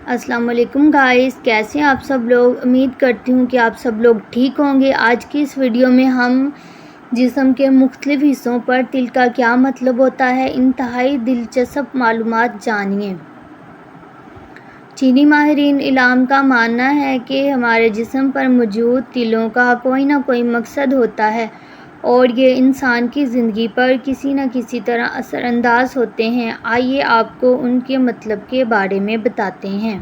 السلام علیکم گائز، کیسے ہیں آپ سب لوگ؟ امید کرتی ہوں کہ آپ سب لوگ ٹھیک ہوں گے۔ آج کی اس ویڈیو میں ہم جسم کے مختلف حصوں پر تل کا کیا مطلب ہوتا ہے، انتہائی دلچسپ معلومات جانیے۔ چینی ماہرین علام کا ماننا ہے کہ ہمارے جسم پر موجود تلوں کا کوئی نہ کوئی مقصد ہوتا ہے اور یہ انسان کی زندگی پر کسی نہ کسی طرح اثر انداز ہوتے ہیں۔ آئیے آپ کو ان کے مطلب کے بارے میں بتاتے ہیں۔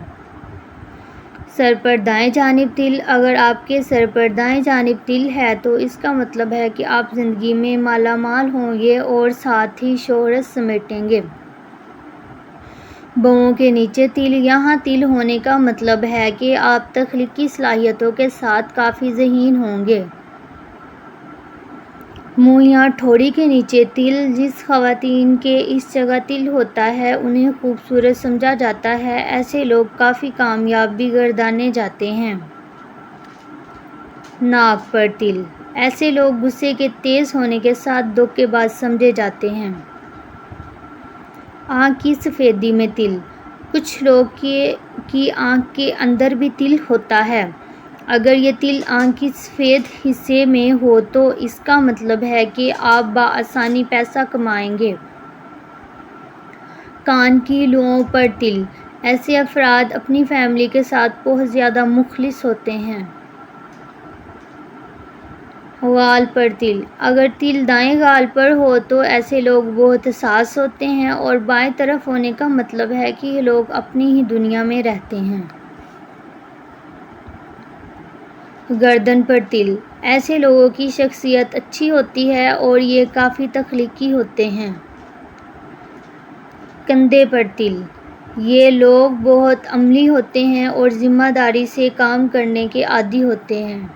سر پر دائیں جانب تل۔ اگر آپ کے سر پر دائیں جانب تل ہے تو اس کا مطلب ہے کہ آپ زندگی میں مالا مال ہوں گے اور ساتھ ہی شہرت سمیٹیں گے۔ بہوں کے نیچے تل۔ یہاں تل ہونے کا مطلب ہے کہ آپ تخلیقی صلاحیتوں کے ساتھ کافی ذہین ہوں گے۔ منہ یا ٹھوڑی کے نیچے تل۔ جس خواتین کے اس جگہ تل ہوتا ہے انہیں خوبصورت سمجھا جاتا ہے۔ ایسے لوگ کافی کامیاب بھی گردانے جاتے ہیں۔ ناک پر تل۔ ایسے لوگ غصے کے تیز ہونے کے ساتھ دھوکے باز سمجھے جاتے ہیں۔ آنکھ کی سفیدی میں تل۔ کچھ لوگ کی آنکھ کے اندر بھی تل ہوتا ہے۔ اگر یہ تل آنکھ کے سفید حصے میں ہو تو اس کا مطلب ہے کہ آپ بآسانی پیسہ کمائیں گے۔ کان کی لوؤں پر تل۔ ایسے افراد اپنی فیملی کے ساتھ بہت زیادہ مخلص ہوتے ہیں۔ گال پر تل۔ اگر تل دائیں گال پر ہو تو ایسے لوگ بہت حساس ہوتے ہیں اور بائیں طرف ہونے کا مطلب ہے کہ یہ لوگ اپنی ہی دنیا میں رہتے ہیں۔ گردن پر تل۔ ایسے لوگوں کی شخصیت اچھی ہوتی ہے اور یہ کافی تخلیقی ہوتے ہیں۔ کندھے پر تل۔ یہ لوگ بہت عملی ہوتے ہیں اور ذمہ داری سے کام کرنے کے عادی ہوتے ہیں۔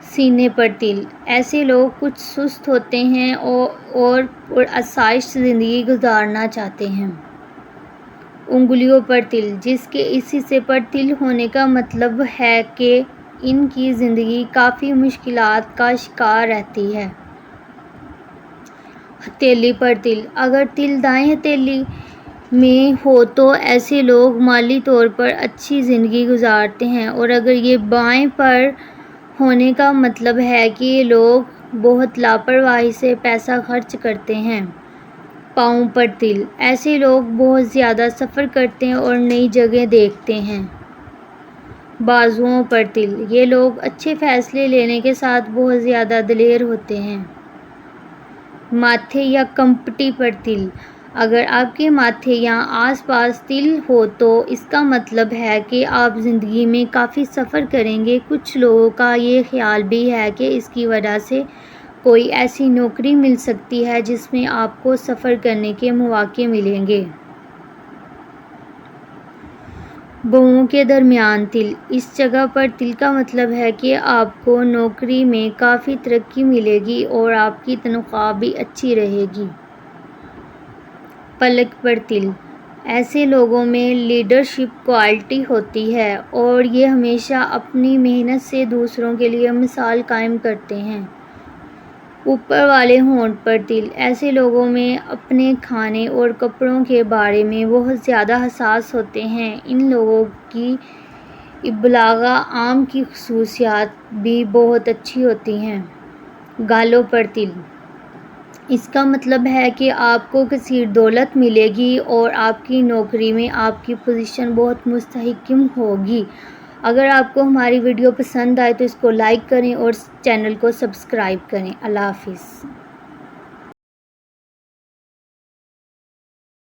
سینے پر تل۔ ایسے لوگ کچھ سست ہوتے ہیں اور پرآسائش زندگی گزارنا چاہتے ہیں۔ انگلیوں پر تل۔ جس کے اس حصے پر تل ہونے کا مطلب ہے کہ ان کی زندگی کافی مشکلات کا شکار رہتی ہے۔ ہتھیلی پر تل۔ اگر تل دائیں ہتھیلی میں ہو تو ایسے لوگ مالی طور پر اچھی زندگی گزارتے ہیں اور اگر یہ بائیں پر ہونے کا مطلب ہے کہ یہ لوگ بہت لاپرواہی سے پیسہ خرچ کرتے ہیں۔ پاؤں پر تل۔ ایسے لوگ بہت زیادہ سفر کرتے ہیں اور نئی جگہیں دیکھتے ہیں۔ بازوؤں پر تل۔ یہ لوگ اچھے فیصلے لینے کے ساتھ بہت زیادہ دلیر ہوتے ہیں۔ ماتھے یا کمپٹی پر تل۔ اگر آپ کے ماتھے یا آس پاس تل ہو تو اس کا مطلب ہے کہ آپ زندگی میں کافی سفر کریں گے۔ کچھ لوگوں کا یہ خیال بھی ہے کہ اس کی وجہ سے کوئی ایسی نوکری مل سکتی ہے جس میں آپ کو سفر کرنے کے مواقع ملیں گے۔ بہوں کے درمیان تل۔ اس جگہ پر تل کا مطلب ہے کہ آپ کو نوکری میں کافی ترقی ملے گی اور آپ کی تنخواہ بھی اچھی رہے گی۔ پلک پر تل۔ ایسے لوگوں میں لیڈرشپ کوالٹی ہوتی ہے اور یہ ہمیشہ اپنی محنت سے دوسروں کے لیے مثال قائم کرتے ہیں۔ اوپر والے ہونٹ پر تل۔ ایسے لوگوں میں اپنے کھانے اور کپڑوں کے بارے میں بہت زیادہ حساس ہوتے ہیں۔ ان لوگوں کی ابلاغ عام کی خصوصیات بھی بہت اچھی ہوتی ہیں۔ گالوں پر تل۔ اس کا مطلب ہے کہ آپ کو کثیر دولت ملے گی اور آپ کی نوکری میں آپ کی پوزیشن بہت مستحکم ہوگی۔ اگر آپ کو ہماری ویڈیو پسند آئے تو اس کو لائک کریں اور چینل کو سبسکرائب کریں۔ اللہ حافظ۔